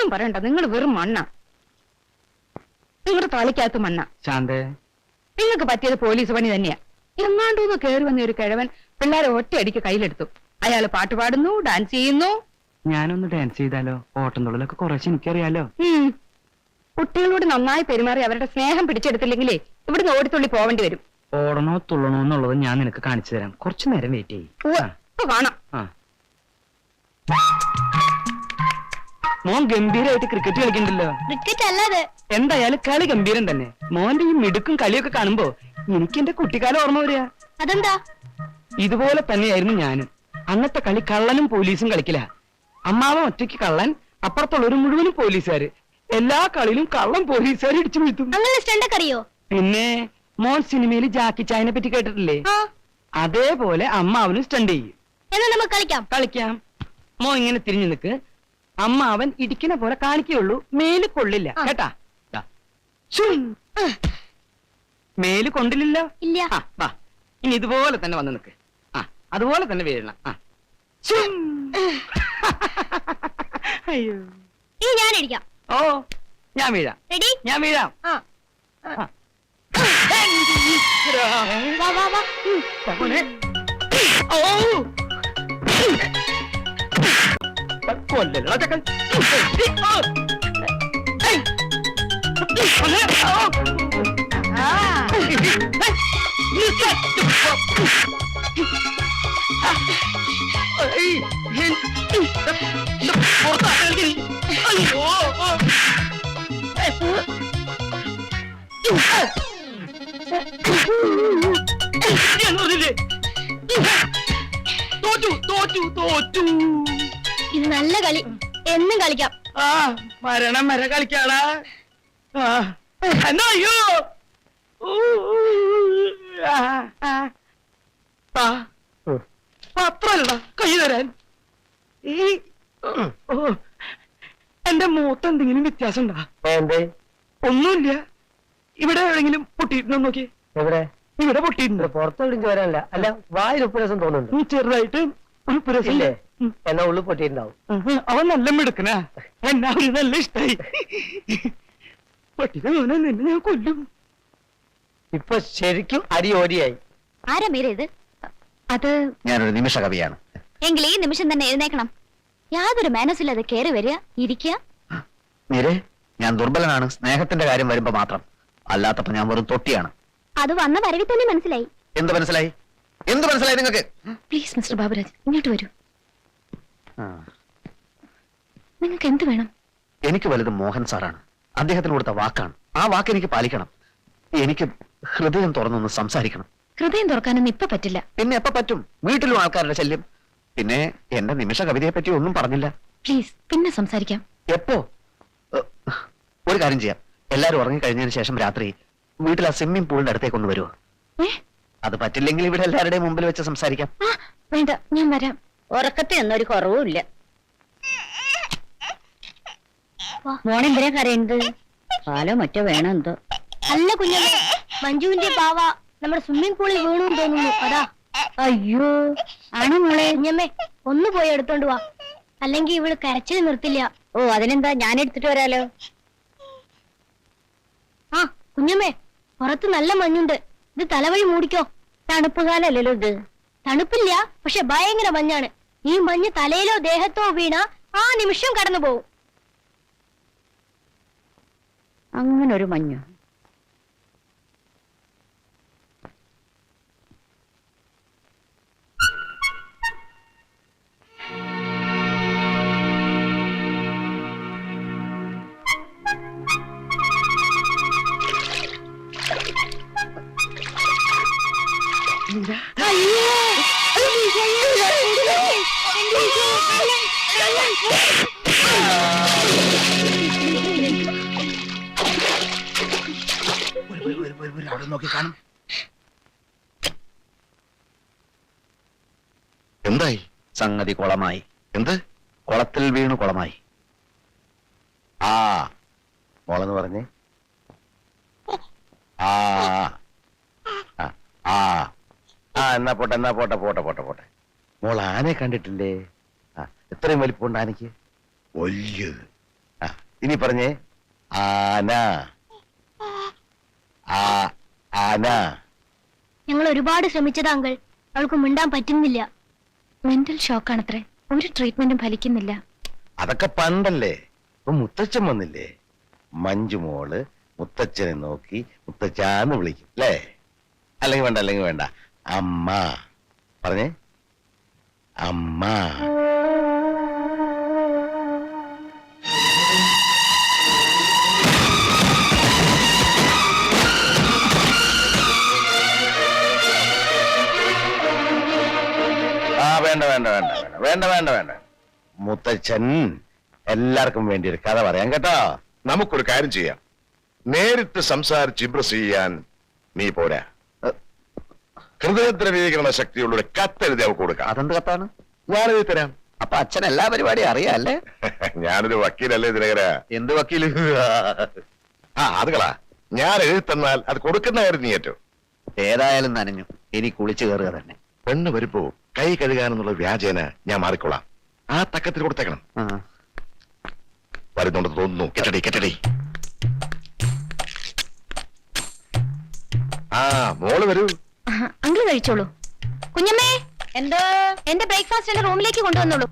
ഒന്നും പറയണ്ട, നിങ്ങൾ വെറും മണ്ണ. നിങ്ങളുടെ തളിക്കകത്ത് മണ്ണ. ശാന്തേ, നിങ്ങൾക്ക് പറ്റിയത് പോലീസ് പണി തന്നെയാ. എങ്ങാണ്ടൂന്ന് കയറി വന്ന ഒരു കിഴവൻ പിള്ളേരെ ഒറ്റയടിക്ക് കയ്യിലെടുത്തു. അയാള് പാട്ട് പാടുന്നു, ഡാൻസ് ചെയ്യുന്നു. ഞാനൊന്ന് ഡാൻസ് ചെയ്താലോ? ഓട്ടം തുള്ളലൊക്കെ കുറച്ച് എനിക്കറിയാലോ. കുട്ടികളോട് നന്നായി പെരുമാറി അവരുടെ സ്നേഹം പിടിച്ചെടുത്തില്ലെങ്കിലേ ഇവിടുന്ന് ഓടിത്തുള്ളി പോവേണ്ടി വരും. ഓടണോ തുള്ളണോ എന്നുള്ളത് ഞാൻ നിനക്ക് കാണിച്ചു തരാം. കുറച്ചു നേരം വെയിറ്റ് ചെയ്യും. കാണാം. മോൻ ഗംഭീരമായിട്ട് ക്രിക്കറ്റ് കളിക്കണ്ടല്ലോ. ക്രിക്കറ്റ് അല്ലാതെ എന്തായാലും കളി ഗംഭീരം തന്നെ. മോന്റെ ഈ മിടുക്കും കളിയൊക്കെ കാണുമ്പോ എനിക്ക് എന്റെ കുട്ടിക്കാലം ഓർമ്മ വരിക. അതെന്താ? ഇതുപോലെ തന്നെയായിരുന്നു ഞാനും. അന്നത്തെ കളി കള്ളനും പോലീസും കളിക്കില്ല. അമ്മാവൻ ഒറ്റയ്ക്ക് കള്ളൻ, അപ്പുറത്തുള്ളൊരു മുഴുവനും പോലീസുകാര്. എല്ലാ കളിയിലും കള്ളൻ പോലീസുകാർ ഇടിച്ചു വീഴ്ത്തും. അറിയോ? പിന്നെ മോൻ സിനിമയിൽ ജാക്കി ചായനെ പറ്റി കേട്ടിട്ടില്ലേ? അതേപോലെ അമ്മാവനും സ്റ്റണ്ട് ചെയ്യും. കളിക്കാം. മോൻ ഇങ്ങനെ തിരിഞ്ഞു നിൽക്ക്. അമ്മാവൻ ഇടിക്കണ പോലെ കാണിക്കുകയുള്ളൂ, മേല് കൊള്ളില്ല. കേട്ടാ? മേല് കൊണ്ടില്ലല്ലോ. ഇനി ഇതുപോലെ തന്നെ വന്ന് നിൽക്ക്. അതുപോലെ തന്നെ വീഴണം. അയ്യോ, ഞാൻ ഇടിക്കാം. ഓ, ഞാൻ വീഴാം. ഞാൻ വീഴാം. കൊല്ലല്ലോ ചക്കൻ. ഇത് നല്ല കളി, എന്നും കളിക്കാം. മരണം വരെ കളിക്കാളാ. എന്നാ അയ്യോ, പത്രല്ല കൈ തരാൻ. എന്റെ മൂത്ത് എന്തെങ്കിലും വ്യത്യാസം ഉണ്ടാ? ഒന്നുമില്ല. ഇവിടെ എവിടെങ്കിലും പൊട്ടിയിട്ടുണ്ടോ നോക്കി? എവിടെ? ഇവിടെ പൊട്ടിയിട്ടുണ്ട്. പുറത്തൊടിഞ്ഞു വരാനല്ല, അല്ല വായിൽ ഉപ്പുരസം തോന്നുന്നുണ്ട്. ചെറുതായിട്ട് ഉൾപ്പുരസില്ലേ? എന്നാ ഉള്ളു പൊട്ടിയിട്ടുണ്ടാവും. അവൻ നല്ല മിടുക്കനാ. എന്നാ ഒരു നല്ല ഇഷ്ടായി. പൊട്ടിനെ നിന്നെ ഞാൻ കൊല്ലും. ഇപ്പൊ ശരിക്കും അരി ഓരിയായി. ആരാ മീര ഇത്? അത് ഞാനൊരു നിമിഷ കവിയാണ്. എങ്കിൽ ഈ നിമിഷം തന്നെ എഴുന്നേക്കണം. യാതൊരു മാനസില്ലാതെ കയറി വരിക, ഇരിക്കുക. മീരെ, ഞാൻ ദുർബലനാണ് സ്നേഹത്തിന്റെ കാര്യം വരുമ്പോ മാത്രം. അല്ലാത്തപ്പോ ഞാൻ വെറും തൊട്ടിയാണ്. അത് വന്ന വരവിൽ തന്നെ മനസ്സിലായി. എന്ത് മനസ്സിലായി? എന്ത് മനസ്സിലായി നിങ്ങൾക്ക്? പ്ലീസ് മിസ്റ്റർ ബാബുരാജ്, ഇങ്ങോട്ട് വരൂ. നിങ്ങൾക്ക് എന്ത് വേണം? എനിക്ക് വലുത് മോഹൻ സാറാണ്. അദ്ദേഹത്തിന് കൊടുത്ത വാക്കാണ്. ആ വാക്ക് എനിക്ക് പാലിക്കണം. എനിക്ക് ഹൃദയം തുറന്നൊന്ന് സംസാരിക്കണം. ഹൃദയം തുറക്കാനൊന്നും ഇപ്പൊ പറ്റില്ല. പിന്നെ എപ്പോ പറ്റും? വീട്ടിലും ആൾക്കാരുടെ ശല്യം. പിന്നെ എന്റെ നിമിഷ കവിതയെ പറ്റി ഒന്നും പറഞ്ഞില്ല. പ്ലീസ്, പിന്നെ സംസാരിക്കാം. എപ്പോ? ഒരു കാര്യം ചെയ്യാം. എല്ലാരും ഉറങ്ങിക്കഴിഞ്ഞതിന് ശേഷം രാത്രി വീട്ടിൽ ആ സ്വിമ്മിംഗ് പൂളിന്റെ അടുത്തേക്ക് ഒന്ന് വരുമോ? അത് പറ്റില്ലെങ്കിൽ ഇവിടെ എല്ലാവരുടെയും മുമ്പിൽ വെച്ച് സംസാരിക്കാം. വേണ്ട, ഞാൻ വരാം. ഉറക്കത്തെ ഒന്നൊരു കുറവുമില്ല. മോണെന്തിനാ കരയുന്നത്? പാലോ മറ്റോ വേണോ എന്തോ. അല്ല കുഞ്ഞമ്മേ, മഞ്ജുവിന്റെ ബാവ നമ്മുടെ സ്വിമ്മിംഗ് പൂളിൽ വീണു തോന്നുന്നു. അതാ. അയ്യോ, ആണോ മോളെ? കുഞ്ഞമ്മേ, ഒന്ന് പോയി എടുത്തോണ്ട് വാ, അല്ലെങ്കിൽ ഇവള് കരച്ചിൽ നിർത്തില്ല. ഓ, അതിനെന്താ, ഞാൻ എടുത്തിട്ട് വരാലോ. ആ കുഞ്ഞമ്മേ, പുറത്ത് നല്ല മഞ്ഞുണ്ട്. ഇത് തലവഴി മൂടിക്കോ. തണുപ്പ് കാലല്ലോ ഇത്. തണുപ്പില്ല, പക്ഷെ ഭയങ്കര മഞ്ഞാണ്. ഈ മഞ്ഞ് തലയിലോ ദേഹത്തോ വീണ ആ നിമിഷം കടന്നു പോവും. അങ്ങനൊരു മഞ്ഞ്. എന്തായി? സംഗതി കുളമായി. എന്ത്? കുളത്തിൽ വീണു കുളമായി. ആ മോളെന്ന് പറഞ്ഞേ. ആ ആ ആ എന്നാ പോട്ടെ, എന്നാ പോട്ടെ, പോട്ടെ പോട്ടെ പോട്ടെ. മോൾ ആനയെ കണ്ടിട്ടില്ലേ? എത്രയും വലിപ്പമുണ്ട് ആനയ്ക്ക്? വലിയത്. ഇനി പറഞ്ഞേ ആന. ആന. ഞങ്ങൾ ഒരുപാട് ശ്രമിച്ചതാ അങ്കിൾ, അവൾക്ക് മിണ്ടാൻ പറ്റുന്നില്ല. മെന്റൽ ഷോക്കാണത്രേ, ഒരു ട്രീറ്റ്മെന്റും ഫലിക്കുന്നില്ല. അതൊക്കെ പണ്ടല്ലേ. ഇപ്പൊ മുത്തച്ഛൻ വന്നില്ലേ? മഞ്ജുമോള് മുത്തച്ഛനെ നോക്കി മുത്തച്ഛാന്ന് വിളിക്കും അല്ലേ? അല്ലെങ്കിൽ വേണ്ട അമ്മ. പറഞ്ഞേ അമ്മ. വേണ്ട. മുത്തച്ഛൻ എല്ലാവർക്കും വേണ്ടി ഒരു കഥ പറയാം കേട്ടോ. നമുക്കൊരു കാര്യം ചെയ്യാം. നേരിട്ട് സംസാരിച്ച് ഇംപ്രസ് ചെയ്യാൻ നീ പോരാ. ഹൃദയദ്രവീകരണ ശക്തിയുള്ള കത്തെഴുതി അവർക്ക് കൊടുക്കാം. അതെന്ത് കത്താണ്? ഞാനെഴുതി തരാം. അപ്പൊ അച്ഛൻ എല്ലാ പരിപാടിയും അറിയാം അല്ലേ? ഞാനൊരു വക്കീലല്ലേ ദിനകര. എന്ത് വക്കീല്? അത് കളാ. ഞാൻ എഴുതി തന്നാൽ അത് കൊടുക്കുന്ന കാര്യം നീ ഏറ്റവും. ഏതായാലും നനഞ്ഞു, ഇനി കുളിച്ചു കയറുക തന്നെ. പെണ്ണ് വരുമ്പോ കൈ കഴുകാനെന്നുള്ള വ്യാജേന ഞാൻ മാറിക്കൊള്ളാം. ആ തക്കത്തിൽ കൊടുത്തേക്കണം. വരുന്നുണ്ടെന്ന് തോന്നുന്നു. കെട്ടടി. മോള് വരൂ. അങ്കിൾ കഴിച്ചോളൂ. കുഞ്ഞമ്മേ, എന്തോ എന്റെ ബ്രേക്ക്ഫാസ്റ്റ് എന്റെ റൂമിലേക്ക് കൊണ്ടുവന്നോളൂ.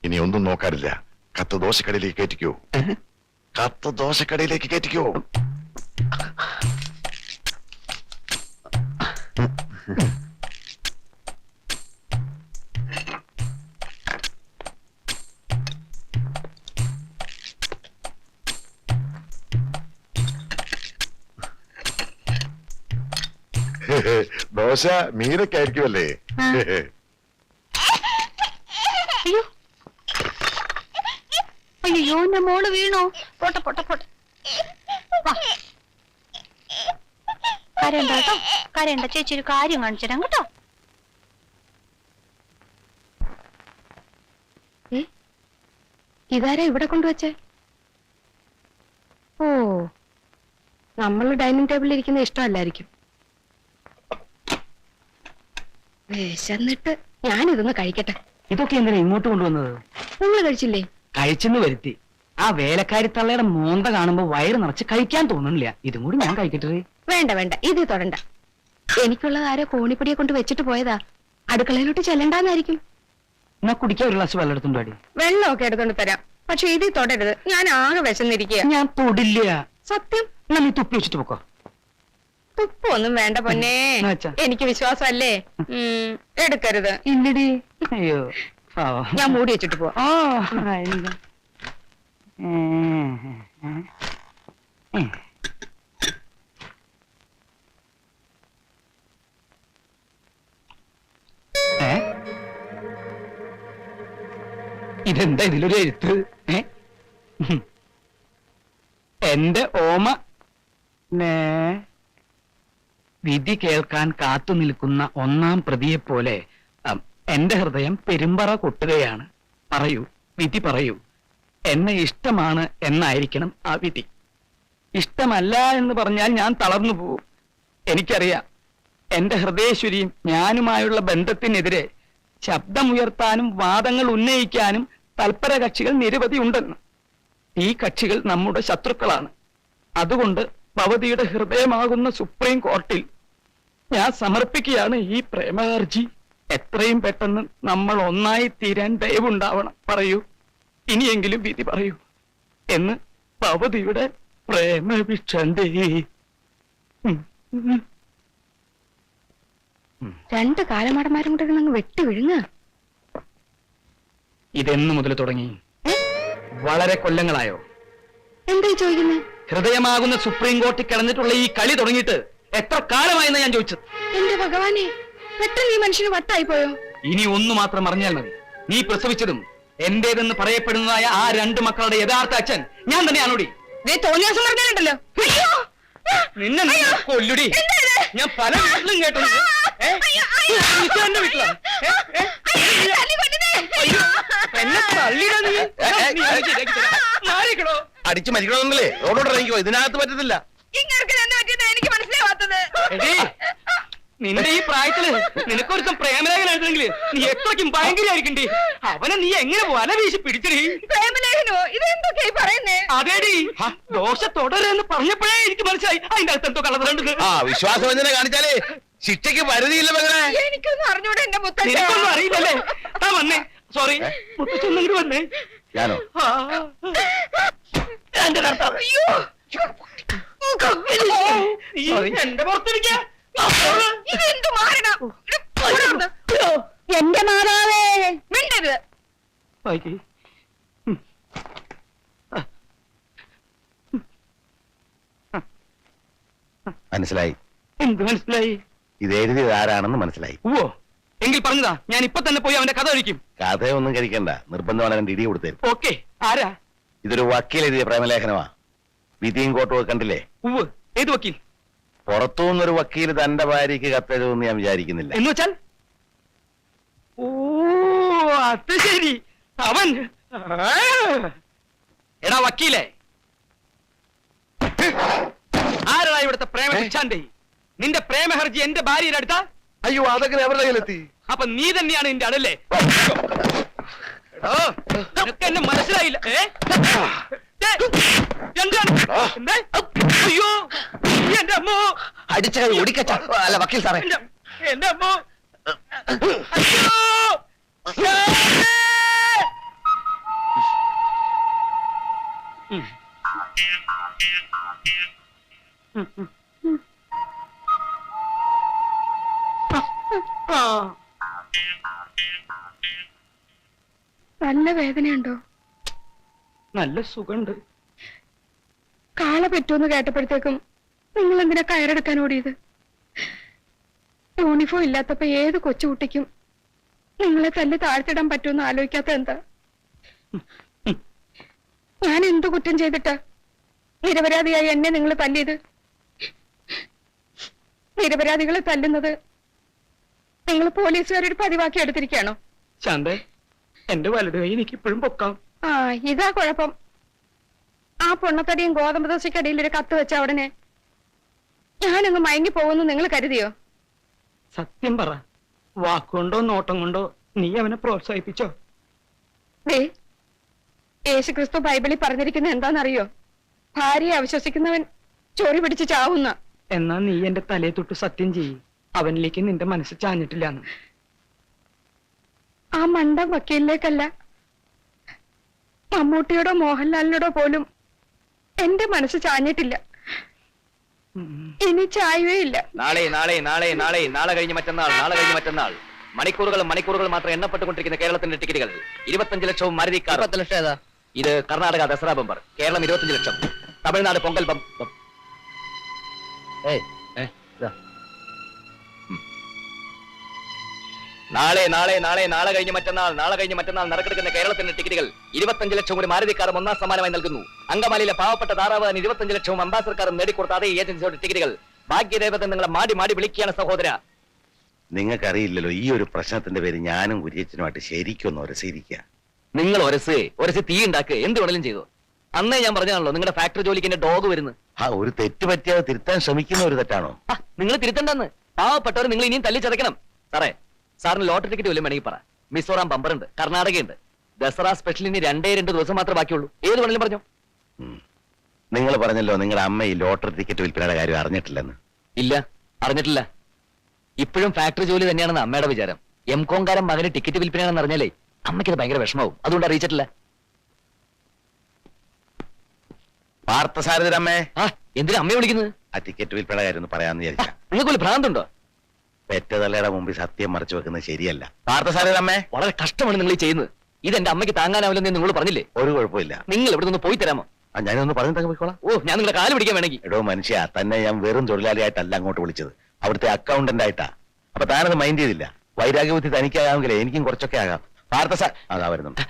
ഇനി ഒന്നും നോക്കാറില്ല. കത്ത് ദോശക്കടയിലേക്ക് കയറ്റിക്കോ. കത്ത് ദോശക്കടയിലേക്ക് കയറ്റിക്കോ. ദോശ മീനൊക്കെയായിരിക്കുമല്ലേ? അയ്യോ അയ്യോ, എന്റെ മോള് വീണോ? പോട്ടെ. കരയണ്ട കേട്ടോ, കരയണ്ട. ചേച്ചി ഒരു കാര്യം കാണിച്ചു തരാം കേട്ടോ. ഇതാരാ ഇവിടെ കൊണ്ടുവച്ചേ? ഓ, നമ്മൾ ഡൈനിങ് ടേബിളിൽ ഇരിക്കുന്ന ഇഷ്ടമല്ലായിരിക്കും. വിശന്നിട്ട് ഞാനിതൊന്ന് കഴിക്കട്ടെ. ഇതൊക്കെ എന്തിനാ ഇങ്ങോട്ട് കൊണ്ടുവന്നത്? നിങ്ങൾ കഴിച്ചില്ലേ? കഴിച്ചെന്ന് വരുത്തി. ആ വേലക്കാരി തള്ളയുടെ മോന്ത കാണുമ്പോ വയറ് നിറച്ച് കഴിക്കാൻ തോന്നുന്നില്ല. ഇതും കൂടി ഞാൻ കഴിക്കട്ടെ. വേണ്ട, ഇത് തൊടണ്ട. എനിക്കുള്ളത് ആരോ കോണിപ്പടിയെ കൊണ്ട് വെച്ചിട്ട് പോയതാ. അടുക്കളയിലോട്ട് ചെല്ലണ്ടാന്നായിരിക്കും. എന്നാ കുടിക്കാൻ ഒരു ഗ്ലാസ് വെള്ളം എടുത്തുണ്ടോ? വെള്ളമൊക്കെ എടുത്തോണ്ട് തരാം, പക്ഷെ ഇത് തൊടരുത്. ഞാൻ ആകെ വിശന്നിരിക്കുക. ഞാൻ തൊടില്ല. സത്യം. എന്നാ നീ തുപ്പി വെച്ചിട്ട് പോക്കോ. തുപ്പൊന്നും വേണ്ട പൊന്നേ, എനിക്ക് വിശ്വാസമല്ലേ. എടുക്കരുത്. ഇല്ലടി. അയ്യോ, ഞാൻ മൂടി വെച്ചിട്ട് പോവാ. ഇതെന്താ ഇതിലൊരു എഴുത്ത്? എന്റെ ഓമ വിധി കേൾക്കാൻ കാത്തു നിൽക്കുന്ന ഒന്നാം പ്രതിയെ പോലെ എന്റെ ഹൃദയം പെരുമ്പറ കൊട്ടുകയാണ്. പറയൂ, വിധി പറയൂ. എന്നെ ഇഷ്ടമാണ് എന്നായിരിക്കണം ആ വിധി. ഇഷ്ടമല്ല എന്ന് പറഞ്ഞാൽ ഞാൻ തളർന്നു പോവും. എനിക്കറിയാം, എന്റെ ഹൃദയേശ്വരിയും ഞാനുമായുള്ള ബന്ധത്തിനെതിരെ ശബ്ദമുയർത്താനും വാദങ്ങൾ ഉന്നയിക്കാനും തൽപര കക്ഷികൾ നിരവധി ഉണ്ടെന്ന്. ഈ കക്ഷികൾ നമ്മുടെ ശത്രുക്കളാണ്. അതുകൊണ്ട് ഭവതിയുടെ ഹൃദയമാകുന്ന സുപ്രീം കോർട്ടിൽ ഞാൻ സമർപ്പിക്കുകയാണ് ഈ പ്രേമഹർജി. എത്രയും പെട്ടെന്ന് നമ്മൾ ഒന്നായി തീരാൻ ദയവുണ്ടാവണം. പറയൂ, ഇനിയെങ്കിലും വിധി പറയൂ എന്ന് ഭവതിയുടെ പ്രേമഭിക്ഷന്തേ. രണ്ട് കാലമാടന്മാരും കൂടെ നിങ്ങൾ വെട്ടി വിഴുങ്ങ. ഇതെന്നു മുതൽ തുടങ്ങി? വളരെ കൊല്ലങ്ങളായോ? എന്താ ചോദിക്കുന്നത്? ഹൃദയമാകുന്ന സുപ്രീം കോർട്ടിൽ കിടന്നിട്ടുള്ള ഈ കളി തുടങ്ങിയിട്ട് എത്ര കാലമായെന്ന് ഞാൻ ചോദിച്ചത്. എന്റെ ഭഗവാനെ, പെട്ടെന്ന് ഈ മനുഷ്യന് വട്ടായി പോയോ? ഇനി ഒന്നു മാത്രം അറിഞ്ഞാൽ മതി. നീ പ്രസവിച്ചതും എന്റേതെന്ന് പറയപ്പെടുന്നതായ ആ രണ്ട് മക്കളുടെ യഥാർത്ഥ അച്ഛൻ ഞാൻ തന്നെയാണോടി. തോന്നിയാസം പറഞ്ഞാലുണ്ടല്ലോ. നിന്നെ കൊല്ലുടി. ഞാൻ പല വീട്ടിലും കേട്ടു. എന്റെ വീട്ടിലാ. അടിച്ചു മരിക്കണമെന്നല്ലേ റോഡോട് ഇറങ്ങിക്കോ, ഇതിനകത്ത് പറ്റത്തില്ല. എനിക്ക് മനസ്സിലാവാത്തത്. എടീ, നിന്റെ ഈ പ്രായത്തില് നിനക്കൊരുത്തം പ്രേമലേഖനം എഴുതണമെങ്കിൽ നീ എത്രയ്ക്കും ഭയങ്കരമായിരിക്കണ്ടേ. അവനെ നീ എങ്ങനെ വല വീശി പിടിച്ചടി? പ്രേമലേഖനോ? ഇതെന്തൊക്കെയായി പറയുന്നേ? അതേടി, ദോശ തുടരെന്ന് പറഞ്ഞപ്പോഴേ എനിക്ക് മനസ്സിലായി അതിന്റെ അകത്ത് എന്തോ കളറുണ്ട്. ആ വിശ്വാസവഞ്ചന കാണിച്ചാലേ ശിക്ഷയ്ക്ക് പരിധിയില്ല മകളെ. എനിക്കൊന്നും അറിഞ്ഞൂടെ എന്റെ മുത്തച്ഛ. നിനക്കൊന്നും അറിയില്ലല്ലേ? താ വന്നേ, സോറി മുത്തച്ഛൻ ഇങ്ങോട്ട് വന്നേ. ഞാനോ? ആ. എന്റെ കർത്താവ്. നീ എന്റെ പുറത്തിരിക്ക. ഇതെന്തു മാറണം? എന്റെ മാതാവേ, മിണ്ടരുത്. വായിക്ക്. മനസ്സിലായി. എന്ത് മനസ്സിലായി? ഇത് എഴുതിയത് ആരാണെന്ന് മനസ്സിലായി. ഓ, എങ്കിൽ പറഞ്ഞതാ, ഞാൻ ഇപ്പൊ തന്നെ പോയി അവന്റെ കഥ കഴിക്കും. കഥയൊന്നും കഴിക്കണ്ട, നിർബന്ധമാണ് രണ്ട് ഇടി കൊടുത്തത്. ഓക്കെ, ആരാ? ഇതൊരു വക്കീൽ എഴുതിയ പ്രേമലേഖനമാ. വിധിയും കോട്ടും ഒക്കെ കണ്ടില്ലേ? ഉവ്, ഏത് വക്കീൽ? പുറത്തുനിന്നൊരു വക്കീൽ തന്റെ ഭാര്യയ്ക്ക് കത്തെഴുതുമെന്ന് ഞാൻ വിചാരിക്കുന്നില്ല. എന്ന് വെച്ചാൽ? ഓ, അത് ശരി, അവൻ. ആ. എടാ വക്കീലേ, ആരാ ഇവിടുത്തെ പ്രേമ ശിക്ഷാന്റെ? നിന്റെ പ്രേമഹർജി എന്റെ ഭാര്യയുടെ അടുത്താ? അയ്യോ, അതൊക്കെ അവരുടെ കയ്യിലെത്തി. അപ്പൊ നീ തന്നെയാണ് നിന്റെ അടല്ലേ? നിനക്ക് എന്നെ മനസ്സിലായില്ല. എന്താണ്? അയ്യോ, എന്റെ അമ്മോ! അടിച്ച കൈ ഓടിക്കച്ച. അല്ല വക്കീൽ സാറേ, എന്റെ അമ്മോ! അയ്യോ! നല്ല വേദനയുണ്ടോ? നല്ല സുഖണ്ട്. കാള പറ്റുമെന്ന് കേട്ടപ്പോഴത്തേക്കും നിങ്ങൾ എന്തിനാ കയറെടുക്കാൻ ഓടിയത്? യൂണിഫോം ഇല്ലാത്തപ്പോ ഏത് കൊച്ചുകുട്ടിക്കും നിങ്ങളെ തല്ലി താഴ്ത്തിടാൻ പറ്റുമെന്ന് ആലോചിക്കാത്ത എന്താ? ഞാൻ എന്തു കുറ്റം ചെയ്തിട്ടാ നിരപരാധിയായി എന്നെ നിങ്ങൾ തല്ലിയത്? നിരപരാധികളെ തല്ലുന്നത് നിങ്ങൾ പോലീസുകാരൊരു പതിവാക്കി എടുത്തിരിക്കുകയാണോ? ശാന്ത, എന്റെ വലത് കൈ എനിക്ക് ഇപ്പോഴും പൊക്കാം. ആ, ഇതാ കുഴപ്പം. ആ പൊണ്ണത്തടിയും ഗോതമ്പ് ദോശയ്ക്കടിയിൽ ഒരു കത്ത് വെച്ച ഉടനെ ഞാനങ്ങ് മയങ്ങി പോകുന്നു നിങ്ങൾ കരുതിയോ? സത്യം പറ, വാക്കുകൊണ്ടോ നോട്ടം കൊണ്ടോ നീ അവനെ പ്രോത്സാഹിപ്പിച്ചോ? ദേ, യേശുക്രിസ്തു ബൈബിളിൽ പറഞ്ഞിരിക്കുന്ന എന്താണെന്നറിയോ? ഭാര്യയെ അവിശ്വസിക്കുന്നവൻ ചൊറി പിടിച്ച് ചാവുന്ന. എന്നാ നീ എന്റെ തലയെ തൊട്ട് സത്യം ചെയ്യ്, അവനിലേക്ക് നിന്റെ മനസ്സ് ചാഞ്ഞിട്ടില്ലാന്ന്. ആ മണ്ട വക്കീലിലേക്കല്ല, മമ്മൂട്ടിയോടോ മോഹൻലാലിനോടോ പോലും എന്റെ മനസ്സ് ചാഞ്ഞിട്ടില്ല. ഇനി ചായവേ ഇല്ല. നാളെ നാളെ നാളെ നാളെ നാളെ കഴിഞ്ഞ് മറ്റന്നാൾ, നാളെ കഴിഞ്ഞ് മറ്റന്നാൾ മണിക്കൂറുകൾ മാത്രം എണ്ണപ്പെട്ടുകൊണ്ടിരിക്കുന്ന കേരളത്തിന്റെ ടിക്കറ്റുകൾ 25 ലക്ഷവും മാരുതി കാർ. 10 ലക്ഷം ഏതാ? ഇത് കർണാടക ദസറ ബമ്പർ, കേരളം 25 ലക്ഷം, തമിഴ്നാട് പൊങ്കൽ ബമ്പർ. നാളെ നാളെ നാളെ നാളെ കഴിഞ്ഞ് മറ്റന്നാൾ, നാളെ കഴിഞ്ഞ് മറ്റന്നാൾ നറുക്കെടുക്കുന്ന കേരളത്തിന്റെ ടിക്കറ്റുകൾ 25 ലക്ഷം ഒരു മാരുതി കാറും ഒന്നാം സമ്മാനമായി നൽകുന്നു. അങ്കമാലിയിലെ പാവപ്പെട്ട താറാവാൻ 25 ലക്ഷവും അംബാസഡർക്കാരും നേടിക്കൊടുത്ത അതേ ഏജൻസിയുടെ ടിക്കറ്റുകൾ. ഭാഗ്യദേവത നിങ്ങളെ മാടി മാടി വിളിക്കുകയാണ് സഹോദര. നിങ്ങൾക്കറിയില്ലല്ലോ, ഈ ഒരു പ്രശ്നത്തിന്റെ പേര് ഞാനും കുര്യച്ചനുമായിട്ട് ശരിക്കൊന്നും ഉരസിരിക്കുക. നിങ്ങൾ ഒരസി തീ ഉണ്ടാക്കുക, എന്ത് വേണേലും ചെയ്തു. അന്നേ ഞാൻ പറഞ്ഞാണല്ലോ നിങ്ങളുടെ ഫാക്ടറി ജോലിക്ക് എന്റെ ഡോഗ് വരുന്നു. ആ ഒരു തെറ്റ് പറ്റിയാതെ തിരുത്താൻ ശ്രമിക്കുന്ന ഒരു തെറ്റാണോ? നിങ്ങൾ തിരുത്തണ്ടെന്ന്. പാവപ്പെട്ടവർ നിങ്ങൾ ഇനിയും തല്ലി ചതയ്ക്കണം. സാറേ, സാറിന് ലോട്ടറി ടിക്കറ്റ് വല്ലതും വേണമെങ്കിൽ പറ. മിസോറാം ബമ്പറുണ്ട്, കർണാടകയുണ്ട്. ദസറ സ്പെഷ്യൽ ഇനി 2 ദിവസം മാത്രമേ ബാക്കിയുള്ളൂ. ഏത് വേണമെങ്കിലും പറഞ്ഞോ. നിങ്ങൾ പറഞ്ഞല്ലോ നിങ്ങളുടെ അമ്മ ഈ ലോട്ടറി ടിക്കറ്റ് വിൽപ്പനയുടെ കാര്യം അറിഞ്ഞിട്ടില്ലെന്ന്. ഇല്ല, അറിഞ്ഞിട്ടില്ല. ഇപ്പോഴും ഫാക്ടറി ജോലി തന്നെയാണെന്ന് അമ്മയുടെ വിചാരം. എംകോംകാരൻ മകന് ടിക്കറ്റ് വിൽപ്പനയാണെന്ന് അറിഞ്ഞാലേ അമ്മയ്ക്കത് ഭയങ്കര വിഷമാവും. അതുകൊണ്ട് അറിയിച്ചിട്ടില്ല. പാർത്ഥസാരഥിരമ്മേ, ആ, എന്തിനാ അമ്മയെ വിളിക്കുന്നത്? ആ ടിക്കറ്റ് വിൽപ്പനയുടെ കാര്യം ഒന്ന് പറയാമെന്ന് വിചാരിച്ച. നിങ്ങൾക്ക് ഭ്രാന്തുണ്ടോ? പെറ്റതലയുടെ മുമ്പിൽ സത്യം മറച്ചു വെക്കുന്നത് ശരിയല്ല. പാർത്ഥസാരഥിരമ്മേ, വളരെ കഷ്ടമാണ് നിങ്ങൾ ഈ ചെയ്യുന്നത്. ഇത് എന്റെ അമ്മയ്ക്ക് താങ്ങാനാവില്ലെന്ന് നിങ്ങൾ പറഞ്ഞില്ലേ? ഒരു കുഴപ്പമില്ല. നിങ്ങൾ ഇവിടെ നിന്ന് പോയി തരാമോ? ഞാനൊന്ന് പറഞ്ഞു തങ്ങ് പോയിക്കോളാം. ഓ, ഞാൻ നിങ്ങളുടെ കാല് പിടിക്കാൻ വേണമെങ്കിൽ. എടോ മനുഷ്യ, തന്നെ ഞാൻ വെറും തൊഴിലാളിയായിട്ടല്ല അങ്ങോട്ട് വിളിച്ചത്, അവിടുത്തെ അക്കൗണ്ടന്റ് ആയിട്ടാ. അപ്പൊ താനത് മൈൻഡ് ചെയ്തില്ല. വൈരാഗ്യബുദ്ധി തനിക്കാകാമെങ്കിലേ എനിക്കും കുറച്ചൊക്കെ ആകാം. പാർത്ഥസാ അതാ വരുന്നുണ്ട്.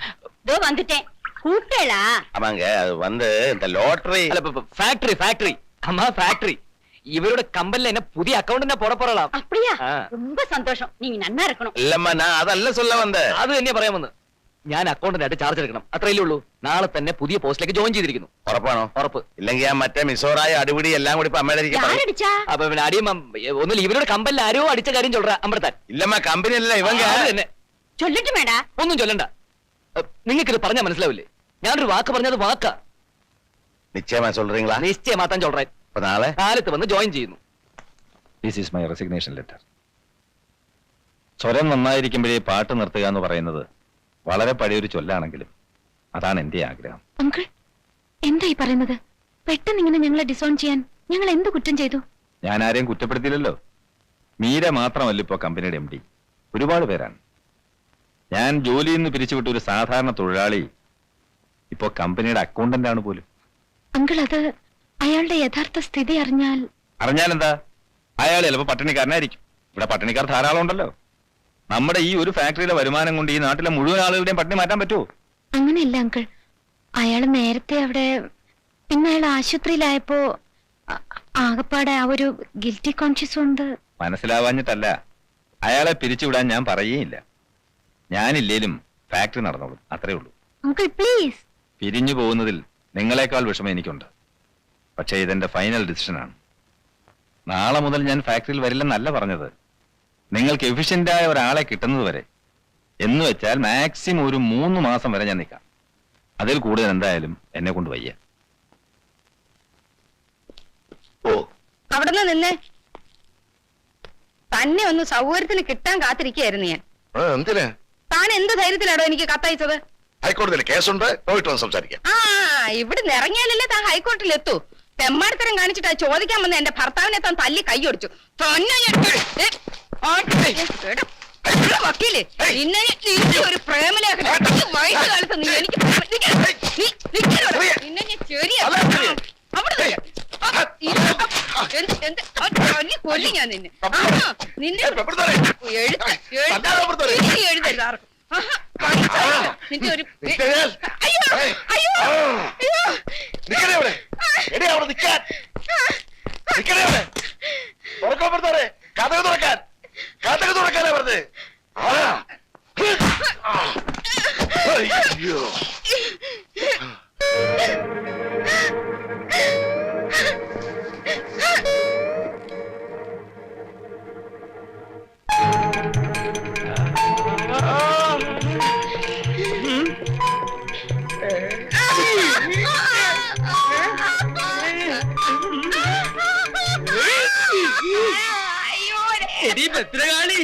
ആമാങ്ക അത് വന്ന് இந்த ലോട്ടറി ഫാക്ടറി അമ്മ ഫാക്ടറി இவரோட கம்பெனில என்ன புதிய அக்கவுண்ட் போட போறலாம். அப்படியா? ரொம்ப சந்தோஷம். நீங்க நன்னா இருக்கணும். இல்லம்மா, நான் அதல்ல சொல்ல வந்தேன். அது என்ன പറയാൻ വന്നു? ഞാൻ അക്കൗണ്ടന്റായിട്ട് ചാർജ് എടുക്കണം അത്രയല്ലേ ഉള്ളൂ. നാളെ തന്നെ പുതിയ പോസ്റ്റിലേക്ക് ജോയിൻ ചെയ്തിരിക്കുന്നു. ഉറപ്പാണോ? ഉറപ്പ്. ഇല്ലെങ്കിൽ ഞാൻ മറ്റേ മിസോറായ അടിപിടി എല്ലാം കൂടി ഇപ്പൊ അമ്മയുടെ ഇരിക്കാൻ പറയും. யாரடிச்சா അപ്പൊ പിന്നെ അടിയും ഒന്നുമില്ല, ഇവരുടെ കമ്പനിൽ ആരോ അടിച്ച കാര്യം ചൊല്ലറ അമ്പടത്താൻ. ഇല്ലമ്മ കമ്പനി അല്ല ഇവൻ അത് തന്നെ. சொல்லட்டுமேடா ഒന്നും ചൊല്ലണ്ട. നിങ്ങൾക്കിത് പറഞ്ഞാൽ മനസ്സിലാവില്ലേ? ഞാനൊരു വാക്ക് പറഞ്ഞത് വാക്കാ. നിശ്ചയമാ சொல்றீங்களா? നിശ്ചയമാത്താൻ ചൊല്ലറ. അപ്പൊ നാളെ കാലത്ത് വന്ന് ജോയിൻ ചെയ്യുന്നു. This is my resignation letter. സ്വരം നന്നായിരിക്കുമ്പോഴേ പാട്ട് നിർത്തുക എന്ന് പറയുന്നത് വളരെ പഴയൊരു ചൊല്ലാണെങ്കിലും അതാണ് എന്റെ ആഗ്രഹം. അങ്കിൾ എന്തായി പറയുന്നത്? പെട്ടെന്ന് ഇങ്ങനെ ഞങ്ങളെ ഡിസോൺ ചെയ്യാൻ ഞങ്ങൾ എന്ത് കുറ്റം ചെയ്തു? ഞാൻ ആരെയും കുറ്റപ്പെടുത്തിയില്ലല്ലോ. മീര മാത്രമല്ല ഇപ്പോ കമ്പനിയുടെ MD, ഒരുപാട് പേരാണ്. ഞാൻ ജോലിയിൽ നിന്ന് പിരിച്ചുവിട്ട ഒരു സാധാരണ തൊഴിലാളി ഇപ്പോ കമ്പനിയുടെ അക്കൗണ്ടന്റ് ആണ് പോലും. അങ്കിൾ അത് അയാളുടെ യഥാർത്ഥ സ്ഥിതി അറിഞ്ഞാലെന്താ? അയാൾ ചിലപ്പോ പട്ടിണിക്കാരനായിരിക്കും. ഇവിടെ പട്ടിണിക്കാർ ധാരാളം ഉണ്ടല്ലോ. നമ്മുടെ ഈ ഒരു ഫാക്ടറിയിലെ വരുമാനം കൊണ്ട് ഈ നാട്ടിലെ മുഴുവൻ ആളുകളുടെയും പട്ടിണി മാറ്റാൻ പറ്റുമോ? അങ്ങനെയല്ല അങ്കിൾ, അയാള് നേരത്തെ അവിടെ, പിന്നെ അയാൾ ആശുപത്രിയിലായപ്പോ ആകപ്പാടെ ആ ഒരു ഗിൽറ്റി കോൺഷ്യസ് ഉണ്ട്. മനസ്സിലാവാഞ്ഞിട്ടല്ല, അയാളെ പിരിച്ചുവിടാൻ ഞാൻ പറയുകയില്ല. ഞാനില്ലേലും ഫാക്ടറി നടന്നോളും, അത്രേ ഉള്ളൂ. Uncle please. പിരിഞ്ഞു പോകുന്നതിൽ നിങ്ങളെക്കാൾ വിഷമം എനിക്കുണ്ട്. പക്ഷേ ഇതെന്റെ ഫൈനൽ ഡിസിഷനാണ്. നാളെ മുതൽ ഞാൻ ഫാക്ടറിയിൽ വരില്ലെന്നല്ല പറഞ്ഞത്. നിങ്ങൾക്ക് എഫിഷ്യന്റായ ഒരാളെ കിട്ടുന്നത് വരെ, എന്ന് വെച്ചാൽ മാക്സിമം ഒരു 3 മാസം വരെ ഞാൻ നിൽക്കാം. അതിൽ കൂടുതൽ എന്തായാലും എന്നെ കൊണ്ട് വയ്യ. അവിടുന്ന് നിന്നെ തന്നെ ഒന്ന് സൗകര്യത്തിന് കിട്ടാൻ കാത്തിരിക്കുകയായിരുന്നു ഞാൻ. എന്തിനാ? താൻ എന്ത് ധൈര്യത്തിലാണോ എനിക്ക് കത്തയച്ചത്? ഹൈക്കോടതിയിൽ കേസുണ്ട്, പോയിട്ട് വന്ന് സംസാരിക്കാം. ആ ഇവിടുന്ന് ഇറങ്ങിയാലല്ലേ താൻ ഹൈക്കോടതിയിൽ എത്തൂ. തെമ്മാടിത്തരം കാണിച്ചിട്ടാ ചോദിക്കാൻ വന്ന എന്റെ ഭർത്താവിനെ താൻ തല്ലി കൈയൊടിച്ചു. വക്കീല് നിന്നെ ഒരു പ്രേമലേഖനം വയസ്സുകാലത്ത് നീ എനിക്ക് നിന്നെ ഞാൻ കൊല്ലി ഞാൻ നിന്നെ നിന്നെ എഴുതരുത് ആർക്കും. നിന്റെ ഒരു കഥ തുറക്കാനാ പറഞ്ഞത്. അയ്യോ ഭദ്രകാളി,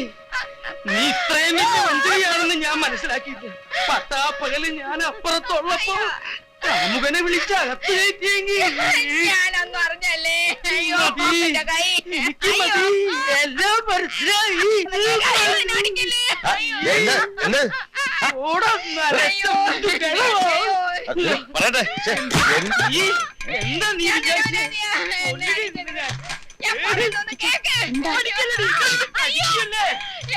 നീ ഇത്രയും വലിയ മന്ത്രിയാണെന്ന് ഞാൻ മനസ്സിലാക്കിയില്ല. പട്ടാപ്പകല് ഞാൻ അപ്പുറത്തുള്ളപ്പോ കാമുകനെ വിളിച്ച് അകത്ത് കയറ്റിയെങ്കിൽ ഞാനൊന്നും അറിഞ്ഞല്ലേ. എനിക്ക് മതി, എല്ലാം മനസ്സിലായി. പറയട്ടെ. എന്താ നീ വിചാരിച്ചേ?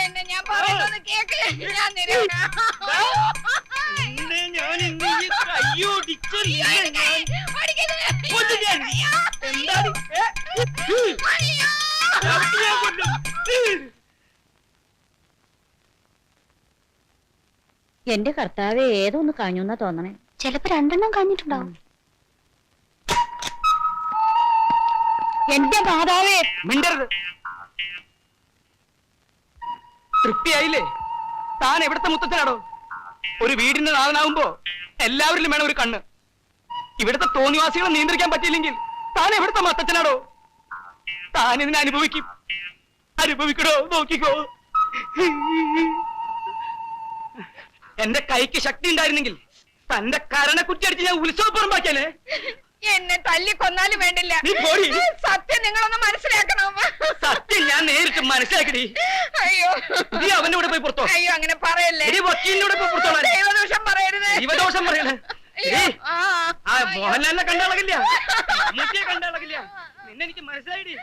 എന്നെ ഞാൻ പറയുന്നത് കേക്ക്. ഞാൻ ഞാൻ കയ്യോടിച്ചല്ലേ. എന്റെ കർത്താവ് ഏതോ ഒന്ന് കാഞ്ഞൂന്നാ തോന്നണേ. ചിലപ്പോ 2 കാഞ്ഞിട്ടുണ്ടാവും. എന്റെ മാതാവേ, മിണ്ടരുത്. തൃപ്തിയായില്ലേ? താൻ എവിടുത്തെ മുത്തച്ഛനാടോ? ഒരു വീടിന്റെ നാഥനാവുമ്പോ എല്ലാവരിലും വേണം ഒരു കണ്ണ്. ഇവിടുത്തെ തോന്നിവാസികളെ നിയന്ത്രിക്കാൻ പറ്റിയില്ലെങ്കിൽ താൻ എവിടുത്തെ മത്തച്ഛനാടോ? താൻ ഇതിനെ അനുഭവിക്കണോ? നോക്കിക്കോ. എന്റെ കൈക്ക് ശക്തി ഉണ്ടായിരുന്നെങ്കിൽ തന്റെ കരണക്കുറ്റി അടിച്ച് ഞാൻ ഉത്സവപ്പുറമ്പാക്കിയാലേ. എന്നെ തല്ലി കൊന്നാലും വേണ്ടില്ല. നീ പോടി. സത്യം നിങ്ങളൊന്ന് മനസ്സിലാക്കണം. സത്യം ഞാൻ നേരിട്ട് മനസ്സിലാക്കടി. അയ്യോ നീ അവന്റെ കൂടെ പോയി പുറത്തോ. അയ്യോ അങ്ങനെ പറയല്ലേ. വക്കീലിന്റെ കൂടെ പോയി പുറത്തോളാം. ദൈവദോഷം പറയരുത്. ദൈവദോഷം പറയണേ. മോഹൻലാലിനെ കണ്ടളകില്ല, മമ്മൂട്ടിയെ കണ്ടളകില്ല. നിന്നെ എനിക്ക് മനസ്സിലായിടി.